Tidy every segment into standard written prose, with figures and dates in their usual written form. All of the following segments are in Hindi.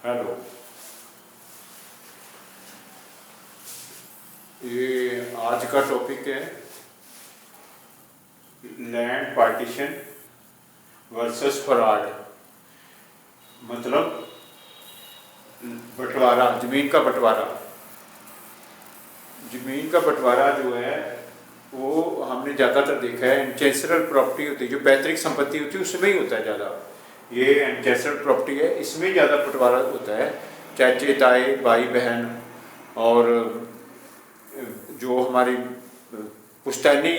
हेलो। ये आज का टॉपिक है लैंड पार्टीशन वर्सेस फ्रॉड। मतलब बंटवारा, ज़मीन का बंटवारा। ज़मीन का बंटवारा जो है वो हमने ज़्यादातर देखा है एंसेस्ट्रल प्रॉपर्टी होती है, जो पैतृक संपत्ति होती है उसमें ही होता है ज़्यादा। ये एंसेस्ट्रल प्रॉपर्टी है, इसमें ज़्यादा बंटवारा होता है। चाचे ताए भाई बहन और जो हमारी पुश्तैनी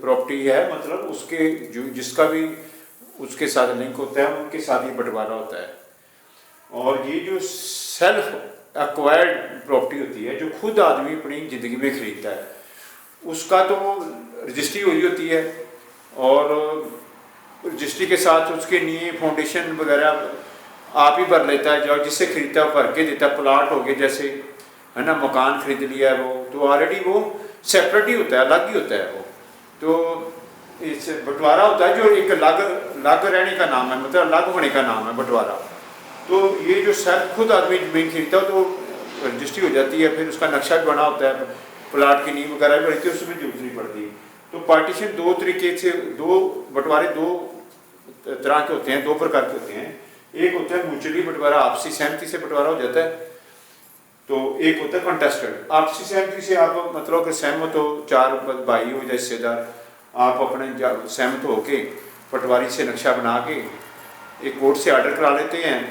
प्रॉपर्टी है, मतलब उसके जो जिसका भी उसके साथ लिंक होता है उनके साथ ही बंटवारा होता है। और ये जो सेल्फ एक्वायर्ड प्रॉपर्टी होती है, जो खुद आदमी अपनी ज़िंदगी में खरीदता है, उसका तो रजिस्ट्री हुई होती है और रजिस्ट्री के साथ उसके लिए फाउंडेशन वगैरह आप ही भर लेता है, जो जिससे खरीदता है भर के देता है। प्लाट हो गए जैसे, है ना, मकान खरीद लिया है वो तो ऑलरेडी वो सेपरेट ही होता है, अलग ही होता है वो। तो इस बंटवारा होता है जो एक अलग रहने का नाम है, मतलब अलग होने का नाम है बंटवारा। तो ये जो सेल्फ खुद आदमी जमीन खरीदता है तो रजिस्ट्री हो जाती है, फिर उसका नक्शा भी बना होता है, प्लाट की नींव वगैरह भी बनती है, उसमें जरूरत नहीं पड़ती। तो पार्टीशन दो तरीके से, दो बंटवारे दो तरह के होते हैं, दो प्रकार के होते हैं। एक होता है म्यूचुअली बंटवारा, आपसी सहमति से बंटवारा हो जाता है। तो एक होता है कंटेस्टेड। आपसी सहमति से आप मतलब अगर सहमत हो, चार भाई हो या हिस्सेदार, आप अपने सहमत हो के पटवारी से नक्शा बना के एक कोर्ट से ऑर्डर करा लेते हैं,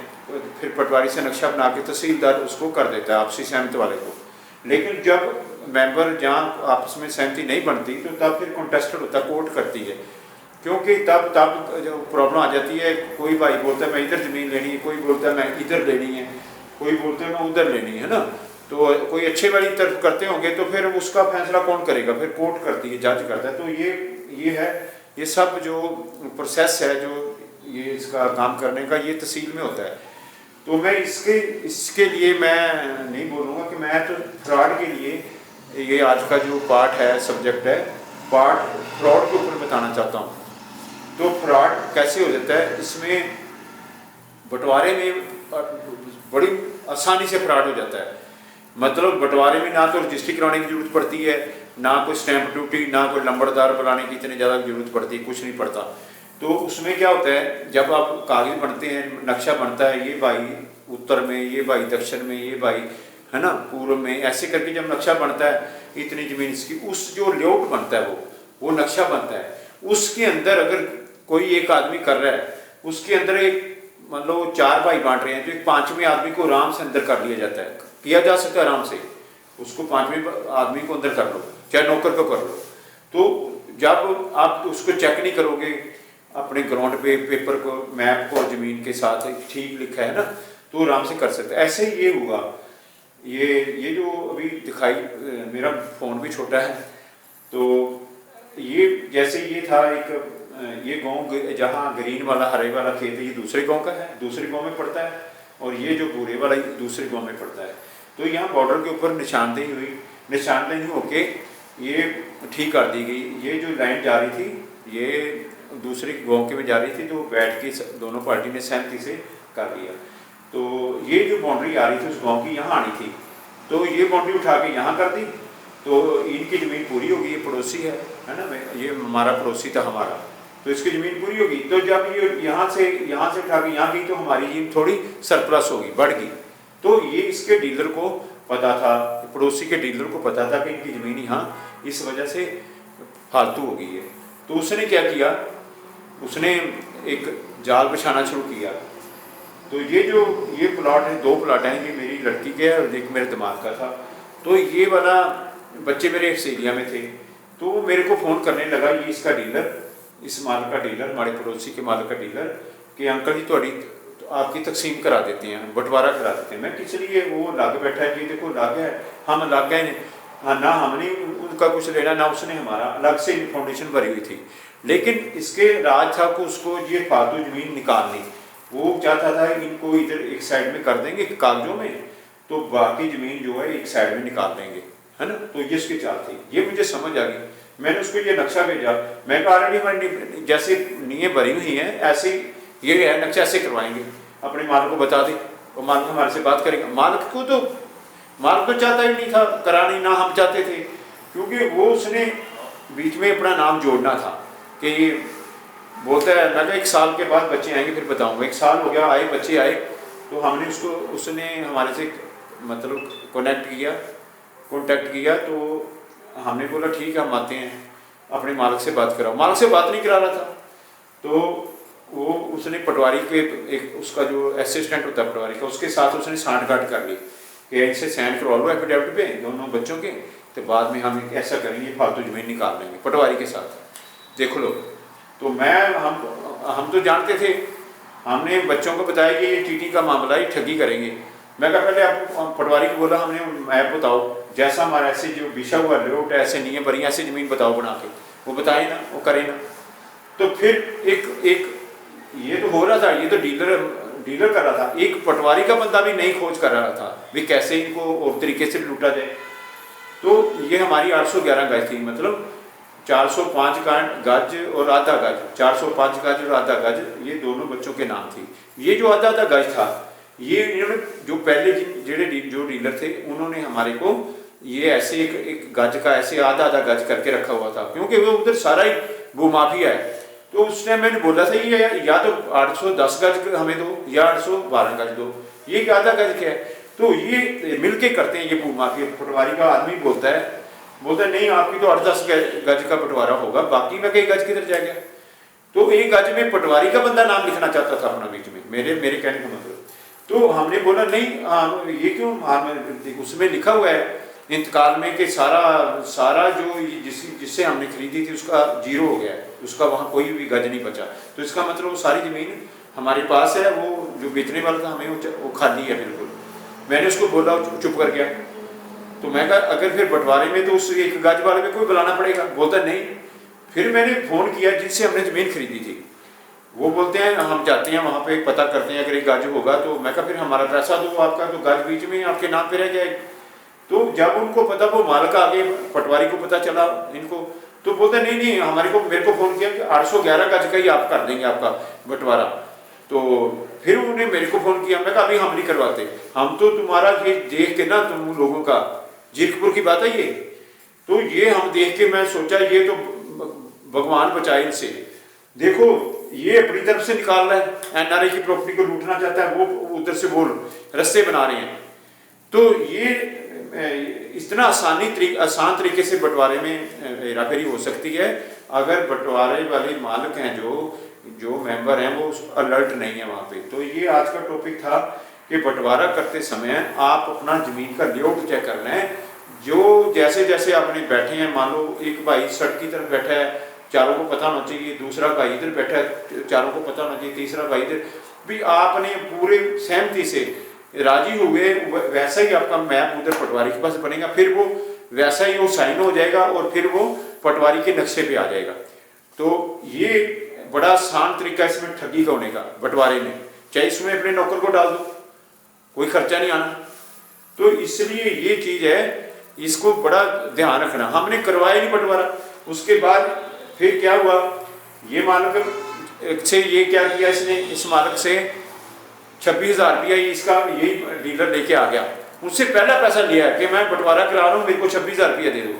फिर पटवारी से नक्शा बना के तहसीलदार उसको कर देता है आपसी सहमति वाले को। लेकिन जब मेंबर जहाँ आपस में सहमति नहीं बनती तो तब फिर कंटेस्टेड होता है, कोर्ट करती है। क्योंकि तब जो प्रॉब्लम आ जाती है, कोई भाई बोलता है मैं इधर ज़मीन लेनी है, कोई बोलता है मैं इधर लेनी है, कोई बोलते हैं मैं उधर लेनी है ना। तो कोई अच्छे वाली तरफ करते होंगे तो फिर उसका फैसला कौन करेगा, फिर कोर्ट करती है, जज करता है। तो ये है, ये सब जो प्रोसेस है, जो ये इसका काम करने का, ये तहसील में होता है। तो मैं इसके लिए मैं नहीं बोलूँगा कि मैं तो फ्रॉड के लिए, ये आज का जो पार्ट है, सब्जेक्ट है, पार्ट फ्रॉड के ऊपर बताना चाहता हूँ। तो फ्रॉड कैसे हो जाता है, इसमें बंटवारे में बड़ी आसानी से फ्रॉड हो जाता है। मतलब बंटवारे में ना तो रजिस्ट्री कराने की जरूरत पड़ती है, ना कोई स्टैंप ड्यूटी, ना कोई लंबड़दार बुलाने की इतनी ज़्यादा जरूरत पड़ती है, कुछ नहीं पड़ता। तो उसमें क्या होता है, जब आप कागज बनते हैं, नक्शा बनता है, ये भाई उत्तर में, ये भाई दक्षिण में, ये भाई है ना पूर्व में, ऐसे करके जब नक्शा बनता है इतनी ज़मीन इसकी, उस जो लेआउट बनता है वो नक्शा बनता है, उसके अंदर अगर कोई एक आदमी कर रहा है, उसके अंदर एक मान लो चार भाई बांट रहे हैं, तो एक पांचवें आदमी को आराम से अंदर कर लिया जाता है, किया जा सकता है आराम से। उसको पांचवें आदमी को अंदर कर लो, चाहे नौकर को कर लो। तो जब आप उसको चेक नहीं करोगे अपने ग्राउंड पे पेपर को, मैप को ज़मीन के साथ ठीक लिखा है ना, तो आराम से कर सकते हैं। ऐसे ही ये हुआ। ये जो अभी दिखाई, मेरा फ़ोन भी छोटा है, तो ये जैसे ये था एक, ये गांव जहाँ ग्रीन वाला हरे वाला खेत है, ये दूसरे गांव का है, दूसरे गांव में पड़ता है, और ये जो भूरे वाला ये दूसरे गांव में पड़ता है। तो यहाँ बॉर्डर के ऊपर निशानदेही हुई, निशानदेही होके ये ठीक कर दी गई। ये जो लाइन जा रही थी ये दूसरे गांव के में जा रही थी, तो बैठ के दोनों पार्टी ने सहमति से कर लिया। तो ये जो बाउंड्री आ रही थी उस गाँव की यहाँ आनी थी, तो ये बाउंड्री उठा के यहाँ कर दी, तो इनकी ज़मीन पूरी होगी। ये पड़ोसी है ना, ये हमारा पड़ोसी था हमारा, तो इसकी ज़मीन पूरी होगी। तो जब ये यहाँ से उठा के यहाँ गई तो हमारी ज़मीन थोड़ी सरप्लस होगी, बढ़ गई। तो ये इसके डीलर को पता था, पड़ोसी के डीलर को पता था कि इनकी ज़मीन यहाँ इस वजह से फालतू हो गई है। तो उसने क्या किया, उसने एक जाल बिछाना शुरू किया। तो ये प्लॉट है, दो प्लॉट हैं, ये मेरी लड़की के है और एक मेरे दिमाग का था। तो ये वाला बच्चे मेरे एक एरिया में थे, तो वो मेरे को फ़ोन करने लगा, ये इसका डीलर, इस माल का डीलर, हमारे पड़ोसी के माल का डीलर, कि अंकल जी तो आपकी तकसीम करा देते हैं, बंटवारा करा देते हैं। मैं किस लिए, वो लाग बैठा है जी, देखो लाग है, हम लाग गए, हाँ ना हमने उनका कुछ लेना ना उसने हमारा, अलग से फाउंडेशन भरी हुई थी। लेकिन इसके राज था कि उसको ये फालतू ज़मीन निकालनी। वो चाहता था इनको इधर एक साइड में कर देंगे कागजों में, तो बाकी ज़मीन जो है एक साइड में निकाल देंगे, है ना। तो ये इसकी चाल थी, ये मुझे समझ आ गई। मैंने उसको ये नक्शा भेजा, मैं कहा ऑलरेडी हमारी जैसे नींवें भरी हुई हैं, ऐसे ये है नक्शा, ऐसे करवाएंगे, अपने माल को बता दें वो मालिक हमारे से बात करेगा। मालिक तो चाहता ही नहीं था करानी, ना हम चाहते थे, क्योंकि वो उसने बीच में अपना नाम जोड़ना था कि ये बोलता है। मैं कहा 1 साल के बाद बच्चे आएंगे फिर बताऊंगा। 1 साल हो गया, आए बच्चे आए, तो हमने उसने हमारे से मतलब कॉन्टैक्ट किया। तो हमने बोला ठीक है हम आते हैं, अपने मालिक से बात कराओ। मालिक से बात नहीं करा रहा था, तो वो उसने पटवारी के एक उसका जो असिस्टेंट होता है पटवारी का, उसके साथ उसने सांठ-गांठ कर ली कि इनसे साइन करवा लो एफिडेविट पे दोनों बच्चों के, तो बाद में हम ऐसा करेंगे, फालतू जमीन निकाल लेंगे पटवारी के साथ, देख लो। तो हम तो जानते थे, हमने बच्चों को बताया कि ये टीटी का मामला है, ठगी करेंगे। मैं कहा पहले आप पटवारी को बोला, हमने मैप बताओ जैसा हमारा ऐसे जो बिछा हुआ रोड ऐसे नहीं है, बढ़िया ऐसे ज़मीन बताओ बना के। वो बताए ना, वो करे ना। तो फिर एक ये तो हो रहा था, ये तो डीलर कर रहा था, एक पटवारी का बंदा भी नहीं खोज कर रहा था भी कैसे इनको और तरीके से लूटा जाए। तो ये हमारी 811 गज थी, मतलब 405 गज और आधा गज, 405 गज और आधा गज, ये दोनों बच्चों के नाम थी। ये जो आधा गज था, ये इन्होंने जो पहले जो डीलर थे उन्होंने हमारे को ये ऐसे एक गज का ऐसे आधा गज करके रखा हुआ था, क्योंकि वो उधर सारा ही वो माफिया है। तो उस टाइम मैंने बोला था ये या तो 810 गज हमें दो या 812 गज दो, ये आधा गज क्या है। तो ये मिलके करते हैं ये भूमाफिया। पटवारी का आदमी बोलता है नहीं आपकी तो 8-10 गज का बंटवारा होगा, बाकी में कई गज किधर जाएगा। तो एक गज में पटवारी का बंदा नाम लिखना चाहता था अपना बीच में, मेरे कहने का मतलब। तो हमने बोला नहीं ये क्यों, उसमें लिखा हुआ है इंतकाल में कि सारा जो जिससे हमने खरीदी थी उसका 0 हो गया है, उसका वहाँ कोई भी गज नहीं बचा। तो इसका मतलब वो सारी ज़मीन हमारे पास है, वो जो बेचने वाला था हमें वो खाली है बिल्कुल। मैंने उसको बोला, चुप कर गया। तो मैं कहा अगर फिर बंटवारे में तो उस एक गज वाले में कोई बुलाना पड़ेगा। बोलता नहीं। फिर मैंने फ़ोन किया जिनसे हमने ज़मीन खरीदी थी, वो बोलते हैं हम जाते हैं वहाँ पे पता करते हैं, अगर एक गज होगा तो। मैं कहा फिर हमारा पैसा दो आपका, तो गज बीच में आपके नाम पे रह जाएगा। तो जब उनको पता, वो मालिक आगे पटवारी को पता चला इनको, तो बोलते नहीं मेरे को फ़ोन किया कि 811 गज का ही आप कर देंगे आपका बंटवारा। तो फिर उन्होंने मेरे को फ़ोन किया। मैं कहा अभी हम नहीं करवाते, हम तो तुम्हारा ये देख के ना, तुम लोगों का जीरकपुर की बात है ये, तो ये हम देख के मैं सोचा ये तो भगवान बचाए इनसे। देखो ये अपनी तरफ से निकाल रहा है, एनआरआई की प्रॉपर्टी को लूटना चाहता है, वो उधर से वो रास्ते बना रहे हैं। तो ये इतना आसान तरीके से बंटवारे में हेराफेरी हो सकती है अगर बंटवारे वाले मालिक हैं जो मेंबर हैं वो अलर्ट नहीं है वहाँ पे। तो ये आज का टॉपिक था कि बंटवारा करते समय आप अपना ज़मीन का लेआउट चेक करना है। जो जैसे आपने बैठे हैं, मान लो एक भाई सड़क की तरफ बैठा है, चारों को पता होना चाहिए, दूसरा भाई इधर बैठा है, चारों को पता होना चाहिए, तीसरा भाई इधर भी, आपने पूरे सहमति से राजी हुए, वैसा ही आपका मैप उधर पटवारी के पास बनेगा, फिर वो वैसा ही वो साइन हो जाएगा और फिर वो पटवारी के नक्शे पे आ जाएगा। तो ये बड़ा आसान तरीका इसमें ठगी का होने का बंटवारे में, चाहे इसमें अपने नौकर को डाल दो, कोई खर्चा नहीं आना। तो इसलिए ये चीज़ है, इसको बड़ा ध्यान रखना। हमने करवाया नहीं बंटवारा, उसके बाद फिर क्या हुआ, ये मालिक से ये क्या किया इसने, इस मालिक से 26,000 रुपया इसका यही डीलर लेके आ गया। उससे पहला पैसा लिया कि मैं बंटवारा करा रहा हूँ, मेरे को 26,000 रुपया दे दो।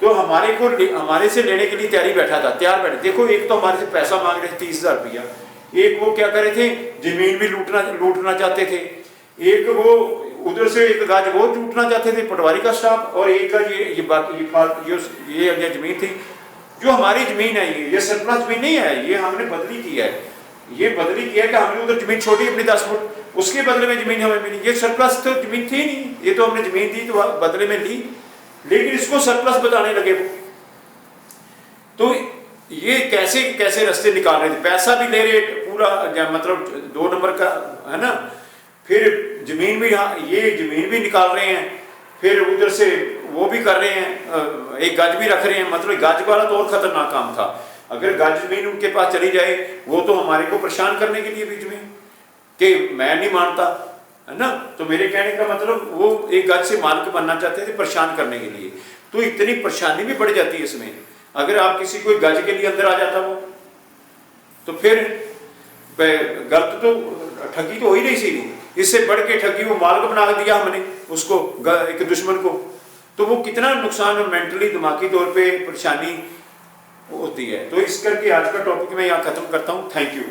तो हमारे से लेने के लिए तैयार बैठे। देखो एक तो हमारे से पैसा मांग रहे थे 30,000 रुपया, एक वो क्या कर रहे थे जमीन भी लूटना चाहते थे, एक वो उधर से एक गज वो लूटना चाहते थे पटवारी का स्टाफ, और एक का ये जमीन थी जो हमारी जमीन है, ये सरप्लस जमीन नहीं है, ये हमने बदली की है। ये बदली किया कि हमने उधर जमीन छोड़ी अपनी 10 फुट, उसके बदले में जमीन हमें मिली। ये सरप्लस तो जमीन थी नहीं, ये तो हमने जमीन दी तो बदले में ली, लेकिन इसको सरप्लस बताने लगे वो। तो ये कैसे रास्ते निकाल रहे थे, पैसा भी ले रहे पूरा, मतलब 2 नंबर का है ना, फिर जमीन भी, ये जमीन भी निकाल रहे हैं, फिर उधर से वो भी कर रहे हैं, एक गज भी रख रहे हैं। मतलब गज वाला तो और खतरनाक काम था। अगर गज जमीन उनके पास चली जाए, वो तो हमारे को परेशान करने के लिए बीच में कि मैं नहीं मानता, है ना। तो मेरे कहने का मतलब वो एक गज से मालिक बनना चाहते थे, परेशान करने के लिए। तो इतनी परेशानी भी बढ़ जाती है इसमें। अगर आप किसी कोई गज के लिए अंदर आ जाता वो, तो फिर गलत तो ठगी तो हो ही नहीं सीधी, इससे बढ़ के ठगी, वो मालिक बना दिया हमने उसको, एक दुश्मन को, तो वो कितना नुकसान और मेंटली दिमागी तौर पे परेशानी होती है। तो इस करके आज का टॉपिक मैं यहाँ खत्म करता हूँ। Thank you.